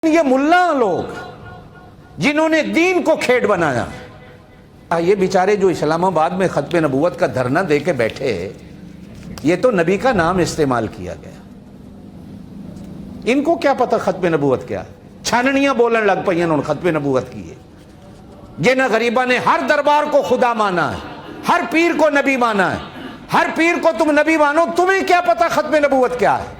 یہ ملا لوگ جنہوں نے دین کو کھیڈ بنایا، یہ بیچارے جو اسلام آباد میں ختم نبوت کا دھرنا دے کے بیٹھے، یہ تو نبی کا نام استعمال کیا گیا، ان کو کیا پتا ختم نبوت کیا ہے؟ چھاننیاں بولن لگ پئی انہوں نے ختم نبوت کی ہے۔ جن غریبہ نے ہر دربار کو خدا مانا ہے، ہر پیر کو نبی مانا ہے، ہر پیر کو تم نبی مانو، تمہیں کیا پتا ختم نبوت کیا ہے؟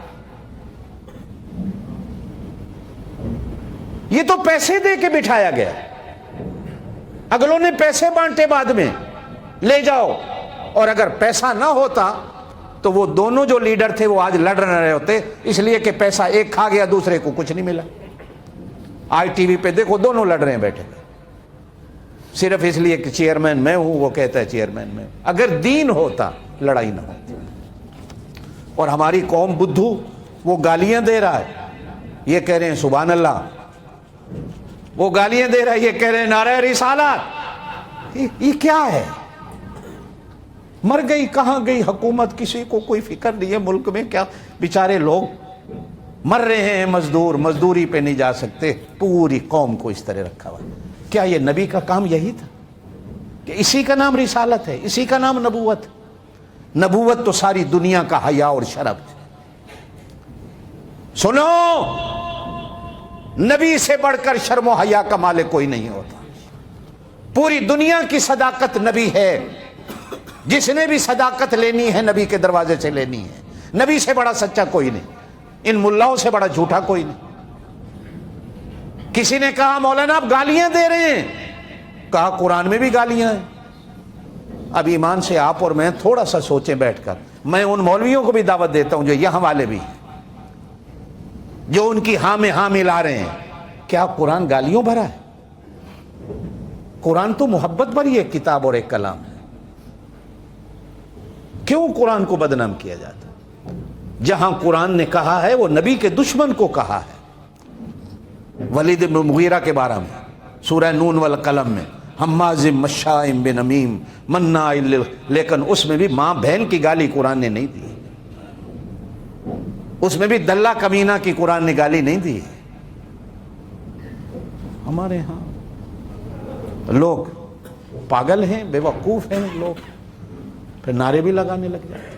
یہ تو پیسے دے کے بٹھایا گیا، اگلوں نے پیسے بانٹے بعد میں لے جاؤ، اور اگر پیسہ نہ ہوتا تو وہ دونوں جو لیڈر تھے وہ آج لڑ رہے ہوتے، اس لیے کہ پیسہ ایک کھا گیا دوسرے کو کچھ نہیں ملا۔ آج ٹی وی پہ دیکھو دونوں لڑ رہے ہیں بیٹھے، صرف اس لیے کہ چیئرمین میں ہوں، وہ کہتا ہے چیئرمین میں۔ اگر دین ہوتا لڑائی نہ ہوتی۔ اور ہماری قوم بدھو وہ گالیاں دے رہا ہے، یہ کہہ رہے ہیں سبحان اللہ، وہ گالیاں دے رہا ہے، یہ کہہ رہے ہیں نعرہ رسالت۔ یہ کیا ہے؟ مر گئی، کہاں گئی حکومت؟ کسی کو کوئی فکر نہیں ہے ملک میں، کیا بیچارے لوگ مر رہے ہیں، مزدور مزدوری پہ نہیں جا سکتے، پوری قوم کو اس طرح رکھا ہوا۔ کیا یہ نبی کا کام یہی تھا کہ اسی کا نام رسالت ہے، اسی کا نام نبوت؟ نبوت تو ساری دنیا کا حیا اور شرف ہے۔ سنو، نبی سے بڑھ کر شرم و حیا کا مالک کوئی نہیں ہوتا۔ پوری دنیا کی صداقت نبی ہے، جس نے بھی صداقت لینی ہے نبی کے دروازے سے لینی ہے۔ نبی سے بڑا سچا کوئی نہیں، ان ملاؤں سے بڑا جھوٹا کوئی نہیں۔ کسی نے کہا مولانا آپ گالیاں دے رہے ہیں، کہا قرآن میں بھی گالیاں ہیں۔ اب ایمان سے آپ اور میں تھوڑا سا سوچیں بیٹھ کر، میں ان مولویوں کو بھی دعوت دیتا ہوں جو یہاں والے بھی ہیں، جو ان کی ہاں میں ہاں ملا رہے ہیں، کیا قرآن گالیوں بھرا ہے؟ قرآن تو محبت بھری ایک کتاب اور ایک کلام ہے۔ کیوں قرآن کو بدنام کیا جاتا؟ جہاں قرآن نے کہا ہے وہ نبی کے دشمن کو کہا ہے۔ ولید بن مغیرہ کے بارے میں سورہ نون والقلم میں، حماز مشاء بنمیم مناع لیکن اس میں بھی ماں بہن کی گالی قرآن نے نہیں دی، اس میں بھی دلہ کمینہ کی قرآن نے گالی نہیں دی۔ ہمارے ہاں لوگ پاگل ہیں، بے وقوف ہیں لوگ، پھر نعرے بھی لگانے لگ جاتے ہیں۔